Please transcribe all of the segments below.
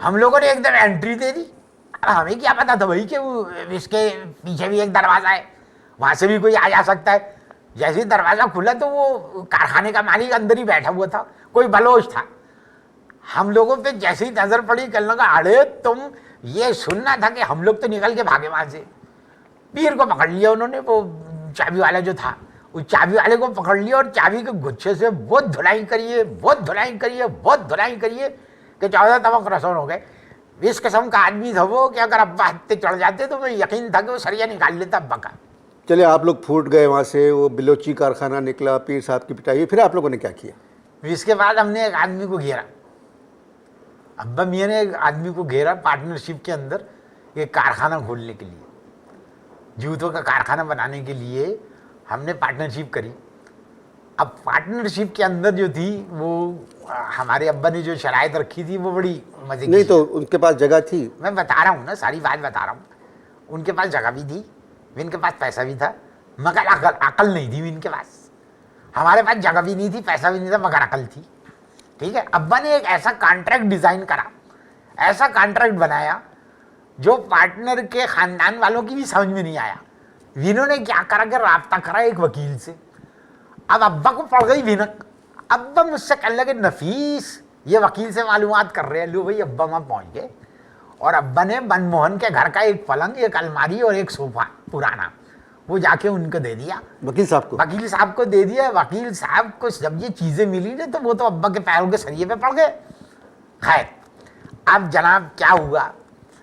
हम लोगों ने एकदम एंट्री दे दी। अब हमें क्या पता था भाई कि इसके पीछे भी एक दरवाज़ा है, वहाँ से भी कोई आ जा सकता है। जैसे ही दरवाज़ा खुला तो वो कारखाने का मालिक अंदर ही बैठा हुआ था, कोई बलोच था। हम लोगों पे जैसे ही नजर पड़ी कहने लगा, अरे तुम ये सुनना था कि हम लोग तो निकल के भागे वहां से। पीर को पकड़ लिया उन्होंने, वो चाबी वाला जो था, उस चाबी वाले को पकड़ लिया और चाबी के गुच्छे से बहुत धुलाई करिए, बहुत धुलाई करिए, बहुत धुलाई करिए कि 14 तबक रसोन हो गए। इस किस्म का आदमी था वो कि अगर अब्बा हत्ते चढ़ जाते तो मैं यकीन था कि वो सरिया निकाल लेता अब्बा का। चले आप लोग फूट गए वहाँ से, वो बिलोची कारखाना निकला, पीर साहब की पिटाई, फिर आप लोगों ने क्या किया? इसके बाद हमने एक आदमी को घेरा, अब्बा मियाँ ने एक आदमी को घेरा पार्टनरशिप के अंदर, एक कारखाना खोलने के लिए, जूतों का कारखाना बनाने के लिए हमने पार्टनरशिप करी। अब पार्टनरशिप के अंदर जो थी वो हमारे अब्बा ने जो शराइत रखी थी वो बड़ी मजे की। नहीं तो उनके पास जगह थी? मैं बता रहा हूँ ना, सारी बात बता रहा हूँ। उनके पास जगह भी थी, इनके पास पैसा भी था, मगर अकल नहीं थी इनके पास। हमारे पास जगह भी नहीं थी, पैसा भी नहीं था, मगर अकल थी। ठीक है, अब्बा ने एक ऐसा कॉन्ट्रैक्ट डिजाइन करा, ऐसा कॉन्ट्रैक्ट बनाया जो पार्टनर के खानदान वालों की भी समझ में नहीं आया। इन्होंने क्या करा कि राब्ता करा एक वकील से। अब अब्बा को पड़ गई भिनक। अब्बा मुझसे कहने लगे, नफीस ये वकील से मालूमात कर रहे हैं। लो भाई, अब्बा वहां पहुंच गए और अब्बा ने मनमोहन के घर का एक पलंग, एक अलमारी और एक सोफा पुराना, वो जाके उनको दे दिया, वकील साहब को। वकील साहब को दे दिया। वकील साहब को जब ये चीजें मिली ना तो वो तो अब्बा के पैरों के सरिये पे पड़ गए। खैर, अब जनाब क्या हुआ?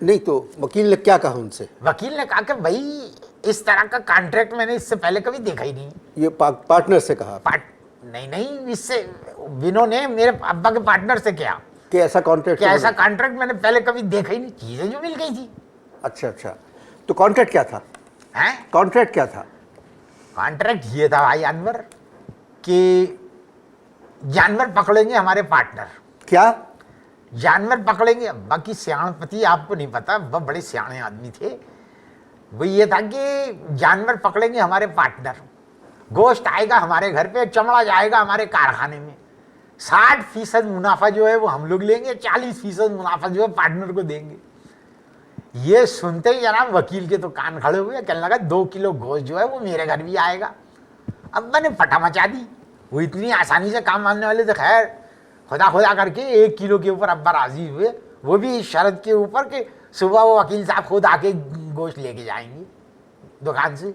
नहीं तो वकील ने क्या कहा उनसे? वकील ने कहा कि भाई इस तरह का कॉन्ट्रैक्ट मैंने इससे पहले कभी देखा ही नहीं। ये पार्टनर से कहा? नहीं, इससे विनो ने मेरे अब्बा के पार्टनर से किया कि ऐसा कॉन्ट्रैक्ट मैंने पहले कभी देखा ही नहीं, चीजें जो मिल गई थी। अच्छा, तो कॉन्ट्रैक्ट क्या था? कॉन्ट्रैक्ट क्या था? कॉन्ट्रैक्ट ये था भाई अनवर कि जानवर पकड़ेंगे हमारे पार्टनर। क्या जानवर पकड़ेंगे? अब्बा की सियाणपति आपको नहीं पता, अब्बा बड़े सियाणे आदमी थे। वो ये था कि जानवर पकड़ेंगे हमारे पार्टनर, गोश्त आएगा हमारे घर पे, चमड़ा जाएगा हमारे कारखाने में, 60% मुनाफा जो है वो हम लोग लेंगे, 40% मुनाफा जो है पार्टनर को देंगे। ये सुनते ही जनाब वकील के तो कान खड़े हुए, कहने लगा 2 किलो गोश्त जो है वो मेरे घर भी आएगा। अब्बा ने फटा मचा दी, वो इतनी आसानी से काम मानने वाले थे। खैर, खुदा करके 1 किलो के ऊपर अब्बा राजी हुए, वो भी इस शर्त के ऊपर कि सुबह वो वकील साहब खुद आके गोश्त लेके जाएंगे दुकान से।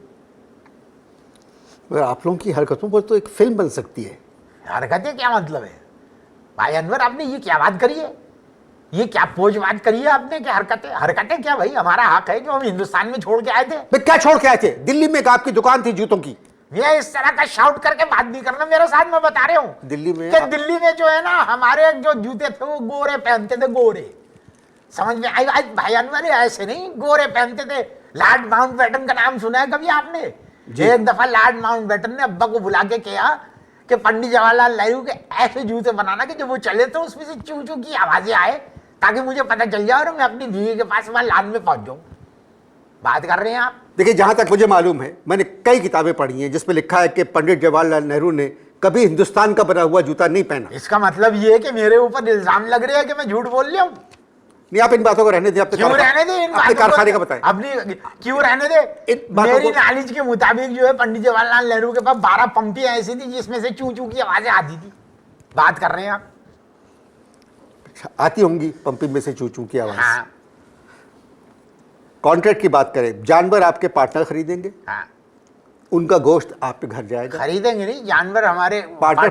आप लोगों की हरकतों पर तो एक फिल्म बन सकती है। हरकतें क्या मतलब है भाई अनवर? आपने ये क्या बात करी है, ये क्या पोज बात करी है आपने कि हरकतें क्या? भाई हमारा हक है जो हम हिंदुस्तान में छोड़ के आए थे। क्या छोड़ के आए थे? दिल्ली में आपकी दुकान थी जूतों की। ये इस तरह का शाउट करके बात नहीं करना मेरे साथ, मैं बता रहा हूँ। दिल्ली में दिल्ली में जो है ना, हमारे जो जूते थे वो गोरे पहनते थे, गोरे। समझ में आई बात भाई अनवर? ऐसे नहीं, गोरे पहनते थे। लॉर्ड माउंटबेटन का नाम सुना है कभी आपने? एक दफा लॉर्ड माउंटबेटन ने अब्बा को बुला के कहा कि पंडित जवाहरलाल नेहरू के ऐसे जूते बनाना कि जब वो चले तो उसमें से चू चू की आवाजें आए, ताकि मुझे पता चल जाए और मैं अपनी बीवी के पास वहां लान में पहुंच जाऊं। बात कर रहे हैं आप? देखिए, जहां तक मुझे मालूम है, मैंने कई किताबें पढ़ी हैं जिसमें लिखा है कि पंडित जवाहरलाल नेहरू ने कभी हिंदुस्तान का बना हुआ जूता नहीं पहना। इसका मतलब ये है कि मेरे ऊपर इल्जाम लग रहा है कि मैं झूठ बोल रहा हूं। नहीं, आप इन बातों को रहने दें। क्यों रहने दे? अपने कारखाने का बताएं। अपनी क्यों रहने दे? मेरी नॉलेज के मुताबिक जो है पंडित जवाहरलाल नेहरू के पास 12 पंक्तियां ऐसी थी जिसमें से चू चू की आवाजें आती थी। बात कर रहे हैं आप? आती होंगी पंपिंग में से चू चू की आवाज। हाँ। कॉन्ट्रैक्ट की बात करें, जानवर आपके पार्टनर खरीदेंगे। हाँ। उनका गोश्त आपके घर जाएगा। खरीदेंगे नहीं, जानवर हमारे पार्टनर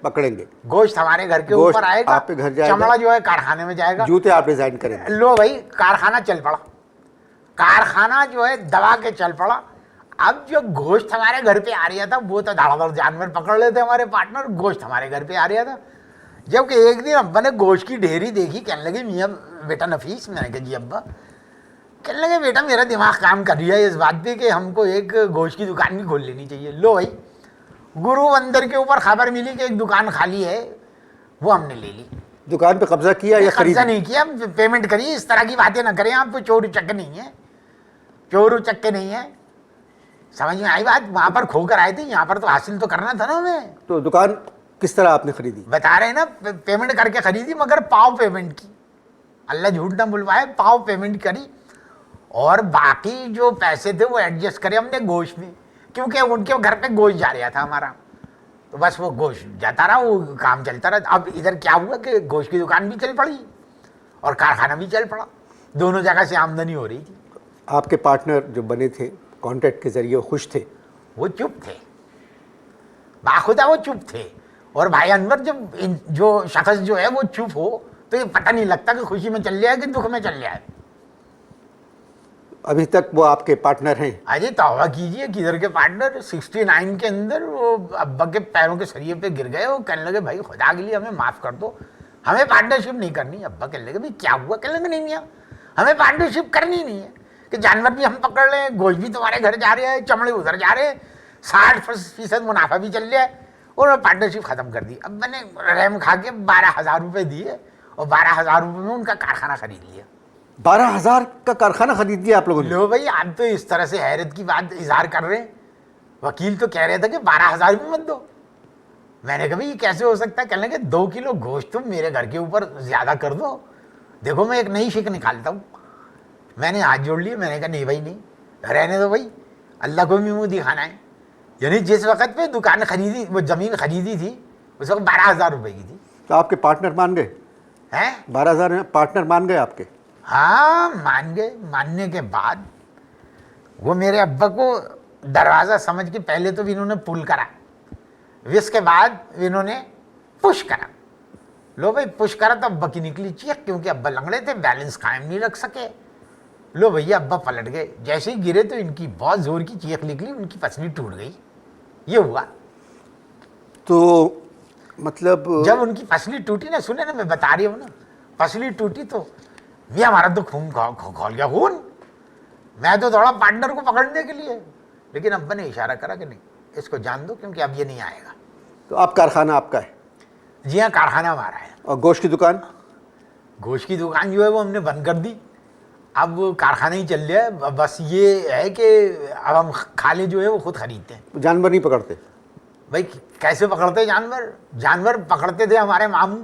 पकड़ेंगे। गोश्त हमारे घर के ऊपर आएगा, आपके घर जाएगा। चमड़ा जो है कारखाने में जाएगा। जूते आप डिजाइन करेंगे। लो भाई, कारखाना चल पड़ा, कारखाना जो है दबा के चल पड़ा। अब जो गोश्त हमारे घर पे आ रहा था वो तो धड़ाधड़ जानवर पकड़ लेते हमारे पार्टनर, गोश्त हमारे घर पे आ रहा था। जबकि एक दिन अब्बा ने गोश्त की ढेरी देखी, कहने लगे मियाँ बेटा नफीस। मैंने कहा जी अब्बा। कहने लगे बेटा मेरा दिमाग काम कर रहा है इस बात पे कि हमको एक गोश्त की दुकान भी खोल लेनी चाहिए। लो भाई, गुरु बंदर के ऊपर खबर मिली कि एक दुकान खाली है, वो हमने ले ली। दुकान पे कब्जा किया या खरीद? कब्जा नहीं किया, पेमेंट करी। इस तरह की बातें ना करें आप, चोर चक्के नहीं है, चोर चक्के नहीं है। समझ में आई बात? वहां पर खोकर आए थे, यहाँ पर तो हासिल तो करना था ना हमें। तो दुकान किस तरह आपने खरीदी? बता रहे ना, पेमेंट करके खरीदी, मगर पाव पेमेंट की। अल्लाह झूठ ना बुलवाए, पाव पेमेंट करी और बाकी जो पैसे थे वो एडजस्ट करे हमने गोश्त में, क्योंकि उनके घर पे गोश्त जा रहा था हमारा, तो बस वो गोश्त जाता रहा, वो काम चलता रहा। अब इधर क्या हुआ कि गोश्त की दुकान भी चल पड़ी और कारखाना भी चल पड़ा, दोनों जगह से आमदनी हो रही थी। आपके पार्टनर जो बने थे कॉन्ट्रैक्ट के जरिए वो खुश थे? वो चुप थे, बाखुदा वो चुप थे। और भाई अनवर, जब जो शख्स जो है वो चुप हो तो ये पता नहीं लगता कि खुशी में चल रहा है कि दुख में चल रहा है। अभी तक वो आपके पार्टनर हैं? अजय तौबा कीजिए, किधर के पार्टनर। 69 के अंदर वो अब्बा के पैरों के सरिये पे गिर गए, वो कहने लगे भाई खुदा के लिए हमें माफ़ कर दो, हमें पार्टनरशिप नहीं करनी। अब्बा कहने लगे भाई क्या हुआ? कहने लगे नहीं मियाँ, हमें पार्टनरशिप करनी नहीं है, कि जानवर भी हम पकड़ लें, गोश्त भी तुम्हारे घर जा रहे हैं, चमड़े उधर जा रहे हैं, 60% मुनाफा भी चल रहा है, और पार्टनरशिप खत्म कर दी। अब मैंने रहम खा के 12,000 रुपये दिए और 12,000 रुपये में उनका कारखाना खरीद लिया। 12,000 का कारखाना खरीद लिया आप लोगों ने? लो भाई, आप तो इस तरह से हैरत की बात इजहार कर रहे हैं। वकील तो कह रहे थे कि 12,000 भी मत दो। मैंने कहा भाई ये कैसे हो सकता है? कहने लगे 2 किलो गोश्त तुम मेरे घर के ऊपर ज़्यादा कर दो, देखो मैं एक नई शिक निकालता हूँ। मैंने हाथ जोड़ लिए, मैंने कहा नहीं भाई नहीं, रहने दो भाई, अल्लाह को भी मुँह दिखाना है। यानी जिस वक्त पे दुकान खरीदी, वो ज़मीन खरीदी थी, उस वक्त 12,000 रुपये की थी। तो आपके पार्टनर मान गए? हैं? 12,000 पार्टनर मान गए आपके? हाँ मान गए। मानने के बाद वो मेरे अब्बा को दरवाज़ा समझ के पहले तो इन्होंने पुल करा, इसके बाद इन्होंने पुश करा। लो भाई पुश करा तो अब्बा की निकली चीख, क्योंकि अब्बा लंगड़े थे, बैलेंस कायम नहीं रख सके। लो भैया अब्बा पलट गए, जैसे ही गिरे तो इनकी बहुत जोर की चीख निकली, उनकी पसली टूट गई। ये हुआ। तो मतलब जब उनकी पसली टूटी ना, सुने ना मैं बता रही हूँ ना, पसली टूटी तो ये हमारा तो खून खोल गया खून। मैं तो दौड़ा पार्टनर को पकड़ने के लिए, लेकिन अब्बा ने इशारा करा कि नहीं इसको जान दो, क्योंकि अब ये नहीं आएगा। तो अब कारखाना आपका है? जी हाँ, कारखाना हमारा है। और गोश्त की दुकान? गोश्त की दुकान जो है वो हमने बंद कर दी, अब कारखाना ही चल रहा है। बस ये है कि अब हम खाले जो है वो खुद खरीदते हैं। जानवर नहीं पकड़ते? भाई कैसे पकड़ते जानवर? जानवर पकड़ते थे हमारे मामू,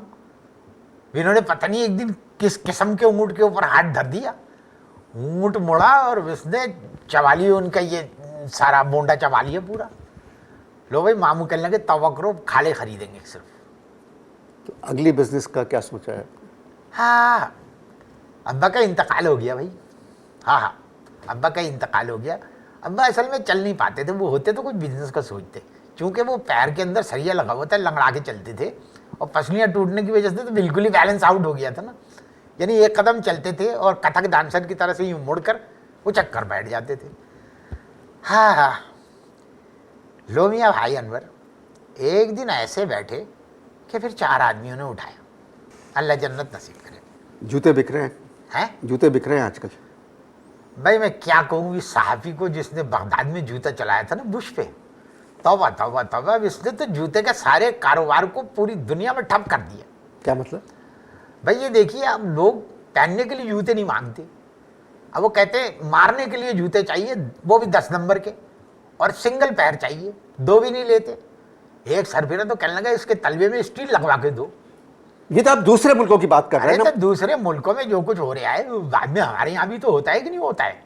इन्होंने पता नहीं एक दिन किस किस्म के ऊँट के ऊपर हाथ धर दिया, ऊँट मुड़ा और उसने चबा लिया, उनका ये सारा बोंडा चबा लिया पूरा। लो भाई मामू कहने लगे तवा करो, खाले खरीदेंगे सिर्फ। तो अगली बिजनेस का क्या सोचा है? हाँ, अब्बा का इंतकाल हो गया भाई। हाँ, अब्बा का इंतकाल हो गया। अब्बा असल में चल नहीं पाते थे, वो होते तो कुछ बिजनेस का सोचते, क्योंकि वो पैर के अंदर सरिया लगा हुआ था, लंगड़ा के चलते थे, और पसलियाँ टूटने की वजह से तो बिल्कुल ही बैलेंस आउट हो गया था ना। यानी एक कदम चलते थे और कथक डांसर की तरह से यूँ मुड़कर वो चक्कर बैठ जाते थे। हाँ, लो मियाँ भाई अनवर, एक दिन ऐसे बैठे कि फिर 4 आदमियों ने उठाया, अल्लाह जन्नत नसीब करे। जूते बिक रहे हैं? जूते बिक रहे हैं आजकल? भाई मैं क्या कहूँ, इस सहाफ़ी को जिसने बगदाद में जूता चलाया था ना बुश पे, तौबा तौबा तौबा, इसने तो जूते के सारे कारोबार को पूरी दुनिया में ठप कर दिया। क्या मतलब? भाई ये देखिए, अब लोग पहनने के लिए जूते नहीं मांगते, अब वो कहते मारने के लिए जूते चाहिए, वो भी 10 नंबर के, और सिंगल पैर चाहिए, 2 भी नहीं लेते। एक सरफिरा तो कहने लगा इसके तलवे में स्टील लगवा के दो। ये तो आप दूसरे मुल्कों की बात कर रहे अरे हैं ना? तो दूसरे मुल्कों में जो कुछ हो रहा है बाद में हमारे यहाँ भी तो होता है कि नहीं होता है?